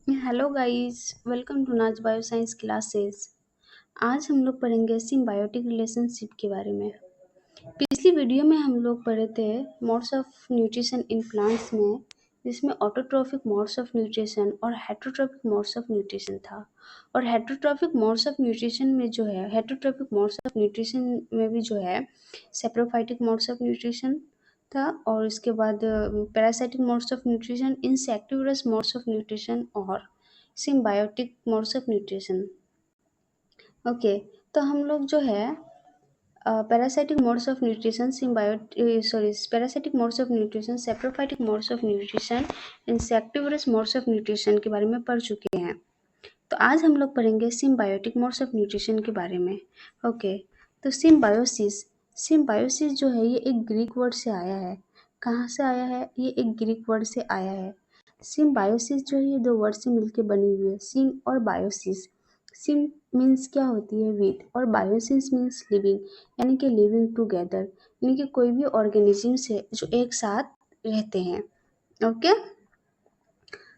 Hello guys, welcome to नाज bioscience classes. आज हम लोग पढ़ेंगे सिम्बायोटिक रिलेशनशिप के बारे में। पिछली वीडियो में हम लोग पढ़े थे modes of nutrition in plants में, जिसमें ऑटोट्रॉफिक मोड्स ऑफ न्यूट्रिशन और हेटरोट्रॉफिक मोड्स ऑफ न्यूट्रिशन था। और हेटरोट्रॉफिक मोड्स ऑफ न्यूट्रिशन में जो है हेटरोट्रॉफिक मोड्स ऑफ न्यूट्रिशन में भी जो है सेप्रोफाइटिक मोड्स ऑफ न्यूट्रिशन था, और इसके बाद parasitic modes of nutrition, insectivorous modes of nutrition और symbiotic modes of nutrition. Okay, तो हम लोग जो है parasitic modes of nutrition, parasitic modes of nutrition, saprophytic modes of nutrition, insectivorous modes of nutrition के बारे में पढ़ चुके हैं। तो आज हम लोग पढ़ेंगे सिम्बायोटिक मोड्स ऑफ न्यूट्रिशन के बारे में। ओके, तो सिम्बायोसिस सिम्बायोसिस जो है ये एक ग्रीक वर्ड से आया है। कहाँ से आया है? ये एक ग्रीक वर्ड से आया है। सिम्बायोसिस जो है ये दो वर्ड से मिलकर बनी हुई है, सिम और बायोसिस। सिम मीन्स क्या होती है? विद, और बायोसिस मीन्स लिविंग, यानी कि लिविंग टुगेदर, यानी कि कोई भी ऑर्गेनिज्म से जो एक साथ रहते हैं। ओके,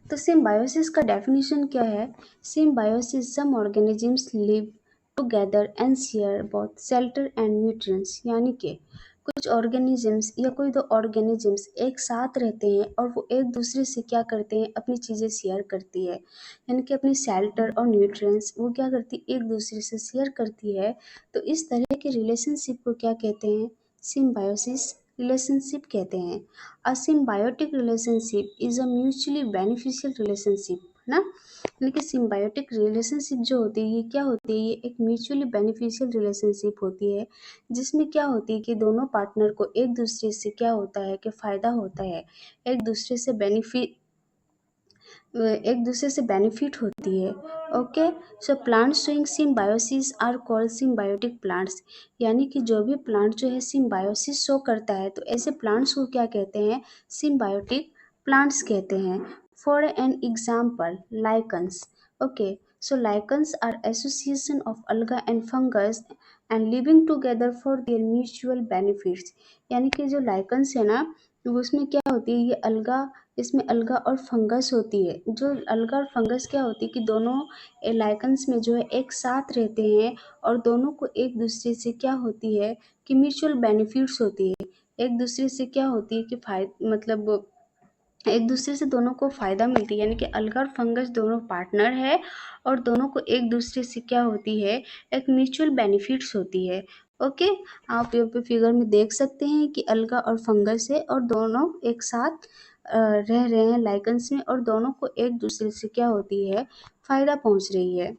तो सिम्बायोसिस का डेफिनेशन क्या है? Symbiosis, some organisms live together and share both shelter and nutrients, यानी कि कुछ ऑर्गेनिजम्स या कोई दो ऑर्गेनिजम्स एक साथ रहते हैं और वो एक दूसरे से क्या करते हैं? अपनी चीज़ें शेयर करती है, यानी कि अपनी शेल्टर और न्यूट्रिएंट्स वो क्या करती है? एक दूसरे से शेयर करती है। तो इस तरह के रिलेशनशिप को क्या कहते हैं? सिम्बायोसिस रिलेशनशिप कहते हैं। अ symbiotic relationship is a mutually beneficial relationship, है ना। लेकिन सिम्बायोटिक रिलेशनशिप जो होती है ये क्या होती है? ये एक म्यूचुअली बेनिफिशियल रिलेशनशिप होती है, जिसमें क्या होती है कि दोनों पार्टनर को एक दूसरे से क्या होता है कि फ़ायदा होता है, एक दूसरे से बेनिफिट होती है। Okay, so plants showing symbiosis are called symbiotic plants, यानी कि जो भी प्लांट जो है सिम्बायोसिस शो करता है तो ऐसे प्लांट्स को क्या कहते हैं? सिम्बायोटिक प्लांट्स कहते हैं। For an example, lichens. Okay, so lichens are association of algae and fungus and living together for their mutual benefits, यानी कि जो लाइकन्स है ना, वो उसमें क्या होती है? ये अलगा, इसमें अलगा और फंगस होती है। जो अलगा और फंगस क्या होती है कि दोनों लाइकन्स में जो है एक साथ रहते हैं, और दोनों को एक दूसरे से क्या होती है कि म्यूचुअल बेनिफिट्स होती है। एक दूसरे से क्या होती है कि मतलब एक दूसरे से दोनों को फ़ायदा मिलती है, यानी कि अलगा और फंगस दोनों पार्टनर है, और दोनों को एक दूसरे से क्या होती है? एक म्यूचुअल बेनिफिट्स होती है। ओके, आप यहाँ पे फिगर में देख सकते हैं कि अलगा और फंगस है और दोनों एक साथ रह रहे हैं लाइकन्स में, और दोनों को एक दूसरे से क्या होती है? फ़ायदा पहुँच रही है।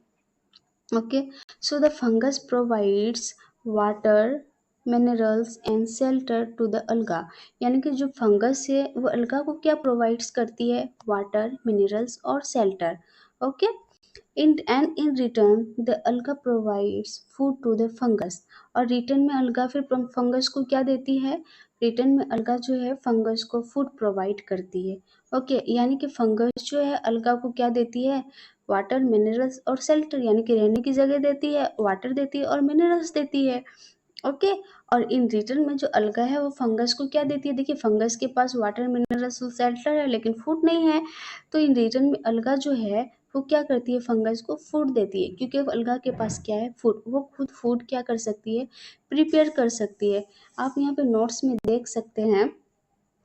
Okay, so the fungus provides water, minerals and shelter to the alga, यानी कि जो फंगस है वो अलगा को क्या प्रोवाइड्स करती है? वाटर, मिनरल्स और shelter. Okay, in return the alga provides food to the fungus, और रिटर्न में अलगा फिर फंगस को क्या देती है? रिटर्न में अलगा जो है फंगस को फूड प्रोवाइड करती है। ओके, यानी कि फंगस जो है अलगा को क्या देती है? वाटर, मिनरल्स और शेल्टर, यानी कि रहने की जगह देती है, वाटर देती है और मिनरल्स देती है। ओके, और इन रिटर्न में जो अलगा है वो फंगस को क्या देती है? देखिए, फंगस के पास वाटर, मिनरल्स और शेल्टर है लेकिन फूड नहीं है, तो इन रिटर्न में अलगा जो है वो क्या करती है? फंगस को फूड देती है, क्योंकि अलगा के पास क्या है? फूड। वो खुद फूड क्या कर सकती है? प्रिपेयर कर सकती है। आप यहाँ पे नोट्स में देख सकते हैं,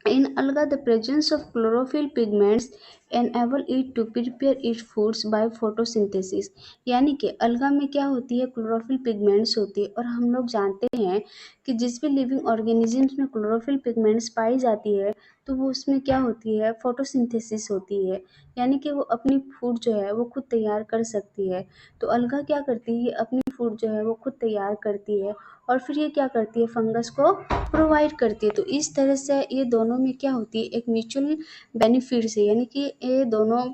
in alga, the presence of chlorophyll pigments enable it to prepare its foods by photosynthesis, यानी कि अलगा में क्या होती है? क्लोरोफिल पिगमेंट्स होती है, और हम लोग जानते हैं कि जिस भी लिविंग ऑर्गेनिजम्स में क्लोरोफिल पिगमेंट्स पाई जाती है तो वो उसमें क्या होती है? फोटोसिंथेसिस होती है, यानी कि वो अपनी फूड जो है वो खुद तैयार कर सकती है। तो अलगा क्या करती है? ये अपनी फूड जो है वो खुद तैयार करती है, और फिर ये क्या करती है? फंगस को प्रोवाइड करती है। तो इस तरह से ये दोनों में क्या होती है? एक म्यूचुअल बेनिफिट्स है, यानी कि ये दोनों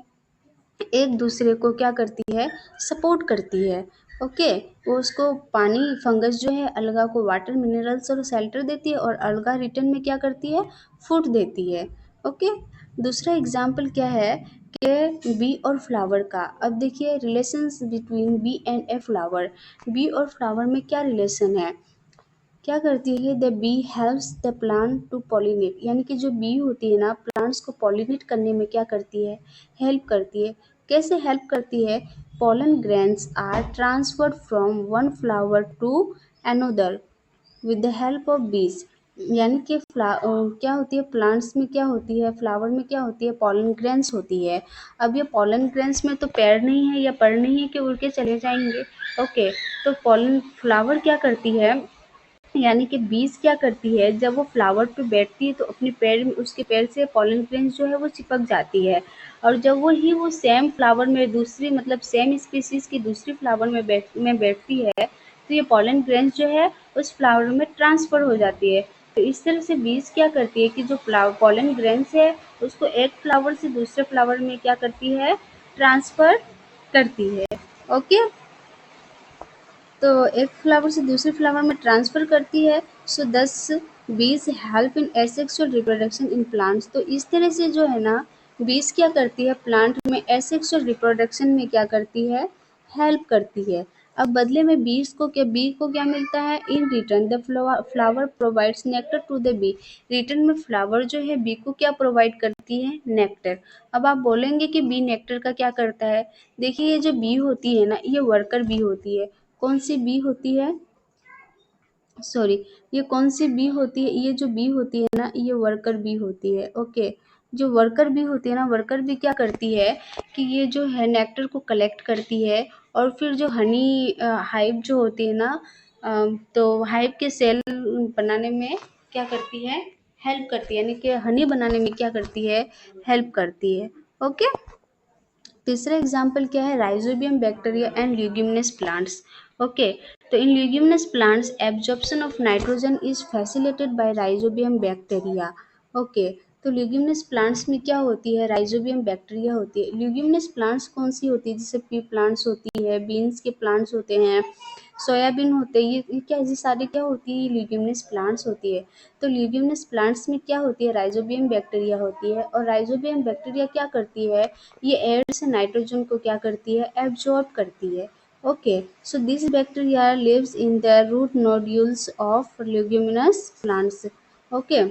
एक दूसरे को क्या करती है? सपोर्ट करती है। ओके, वो उसको पानी, फंगस जो है अलगा को वाटर, मिनरल्स और शेल्टर देती है, और अलगा रिटर्न में क्या करती है? फूड देती है। ओके, दूसरा एग्जाम्पल क्या है कि बी और फ्लावर का। अब देखिए relations between bee and a flower. Bee और फ्लावर में क्या रिलेशन है? क्या करती है? The bee helps the plant to pollinate, यानी कि जो बी होती है ना, प्लांट्स को पॉलिनेट करने में क्या करती है? हेल्प करती है। कैसे हेल्प करती है? pollen grains are transferred from one flower to another with the help of बीज। यानी कि क्या होती है प्लांट्स में, क्या होती है फ्लावर में, क्या होती है पॉलन ग्रेन्स होती है। अब ये पॉलन ग्रेन्स में तो पैर नहीं है या पर नहीं है कि उड़ के चले जाएंगे। ओके, तो पॉलन फ्लावर क्या करती है, यानी कि बीज क्या करती है, जब वो फ्लावर पे बैठती है तो अपने पैर में, उसके पैर से पॉलन ग्रेन्स जो है वो चिपक जाती है, और जब वो सेम फ्लावर में दूसरी, मतलब सेम स्पीसीज की दूसरी फ्लावर में बैठती है तो ये पॉलन ग्रेन्स जो है उस फ्लावर में ट्रांसफर हो जाती है। तो इस तरह से बीज क्या करती है कि जो पॉलन ग्रेन्स है उसको एक फ्लावर से दूसरे फ्लावर में क्या करती है, ट्रांसफर करती है। ओके, तो एक फ्लावर से दूसरे फ्लावर में ट्रांसफर करती है। सो दस बीज help in asexual reproduction in plants. तो इस तरह से जो है ना, बीज क्या करती है प्लांट में एसेक्सुअल रिप्रोडक्शन में क्या करती है, हेल्प करती है। अब बदले में बी को क्या मिलता है, in return the flower provides nectar to the bee. Return में फ्लावर जो है बी को क्या प्रोवाइड करती है, नेक्टर। अब आप बोलेंगे कि बी नेक्टर का क्या करता है। देखिए ये जो बी होती है ना, ये वर्कर बी होती है। कौन सी बी होती है, सॉरी, ये कौन सी बी होती है, ये जो बी होती है ना ये वर्कर बी होती है। ओके, जो वर्कर बी होती है ना, वर्कर बी क्या करती है कि ये जो है नेक्टर को कलेक्ट करती है, और फिर जो हनी हाइव जो होती है ना, तो हाइव के सेल बनाने में क्या करती है, हेल्प करती है, यानी कि हनी बनाने में क्या करती है, हेल्प करती है। ओके, तीसरा एग्जाम्पल क्या है, rhizobium bacteria and leguminous plants. Okay, तो in leguminous plants absorption of nitrogen is facilitated by rhizobium bacteria. Okay, तो ल्यूगिमिनस प्लांट्स में क्या होती है, राइजोबियम बैक्टीरिया होती है। ल्यूगिमिनस प्लांट्स कौन सी होती है, जैसे पी प्लांट्स होती है, बीन्स के प्लांट्स होते हैं, सोयाबीन होते हैं, ये क्या, ये सारी क्या होती है, ये ल्यूगिमिनस प्लांट्स होती है। तो ल्यूगिमिनस प्लांट्स में क्या होती है, राइजोबियम बैक्टीरिया होती है, और राइजोबियम बैक्टीरिया क्या करती है, ये एयर से नाइट्रोजन को क्या करती है, एब्जॉर्ब करती है। Okay, so this bacteria lives in the root nodules of leguminous plants. Okay,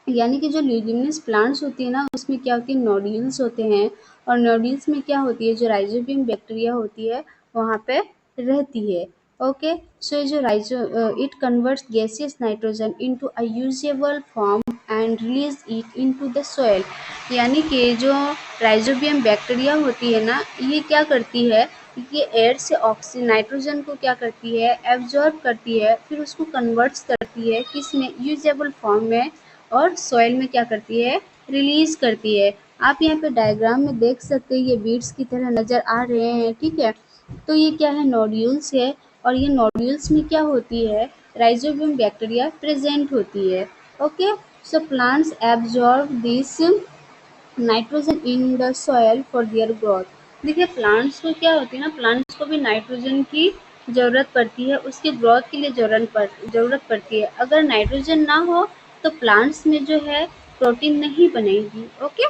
यानी कि जो ल्यूगिमिनस प्लांट्स होती है ना, उसमें क्या होती है, नोड्यूल्स होते हैं, और नोड्यूल्स में क्या होती है, जो राइजोबियम बैक्टीरिया होती है वहाँ पे रहती है। ओके, सो जो it converts gaseous nitrogen into a usable form and release it into the soil. यानी कि जो राइजोबियम बैक्टीरिया होती है ना, ये क्या करती है, ये एयर से ऑक्सीजन नाइट्रोजन को क्या करती है, एब्जॉर्ब करती है, फिर उसको कन्वर्ट्स करती है किसमें, यूजेबल फॉर्म में, और सॉइल में क्या करती है, रिलीज करती है। आप यहाँ पे डायग्राम में देख सकते हैं, ये बीड्स की तरह नजर आ रहे हैं, ठीक है। तो ये क्या है, नोड्यूल्स है, और ये नोड्यूल्स में क्या होती है, राइजोबियम बैक्टीरिया प्रेजेंट होती है। Okay, so plants absorb this nitrogen in the soil for their growth. देखिए प्लांट्स को क्या होती है ना, प्लांट्स को भी नाइट्रोजन की ज़रूरत पड़ती है, उसके ग्रोथ के लिए ज़रूरत पड़ती है। अगर नाइट्रोजन ना हो तो प्लांट्स में जो है प्रोटीन नहीं बनेगी। ओके,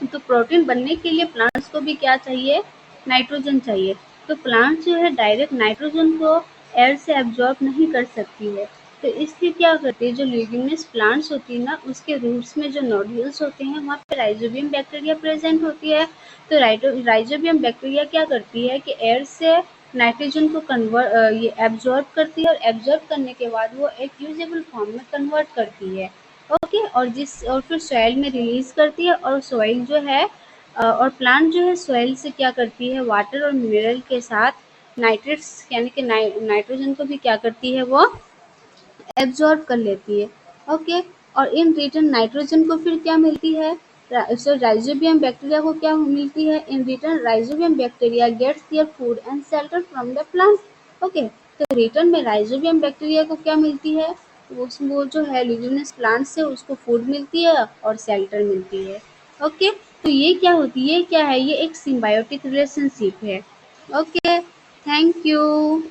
तो प्रोटीन बनने के लिए प्लांट्स को भी क्या चाहिए, नाइट्रोजन चाहिए। तो प्लांट्स जो है डायरेक्ट नाइट्रोजन को एयर से एब्जॉर्ब नहीं कर सकती है। तो इसलिए क्या करती है, जो ल्यूगिमिनस प्लांट्स होती है ना, उसके रूट्स में जो नोड्यूल्स होते हैं वहाँ पे राइजोबियम बैक्टीरिया प्रेजेंट होती है। तो राइजोबियम बैक्टीरिया क्या करती है कि एयर से नाइट्रोजन को ये एब्जॉर्ब करती है, और एब्जॉर्ब करने के बाद वो एक यूजेबल फॉर्म में कन्वर्ट करती है। ओके, और फिर सॉइल में रिलीज करती है, और सॉइल जो है और प्लांट जो है सॉइल से क्या करती है, वाटर और मिनरल के साथ नाइट्रेट्स यानी कि नाइट्रोजन को भी क्या करती है, वो एब्जॉर्ब कर लेती है। ओके, और इन रिटर्न नाइट्रोजन को फिर क्या मिलती है, राइजोबियम बैक्टीरिया को क्या मिलती है, in return rhizobium bacteria gets their food and shelter from the plant. Okay, तो रिटर्न में राइजोबियम बैक्टीरिया को क्या मिलती है, वो जो है ल्यूमिनस प्लांट से उसको फूड मिलती है और शेल्टर मिलती है। ओके, तो ये क्या होती है, क्या है, ये एक सिम्बायोटिक रिलेशनशिप है। Okay, thank you.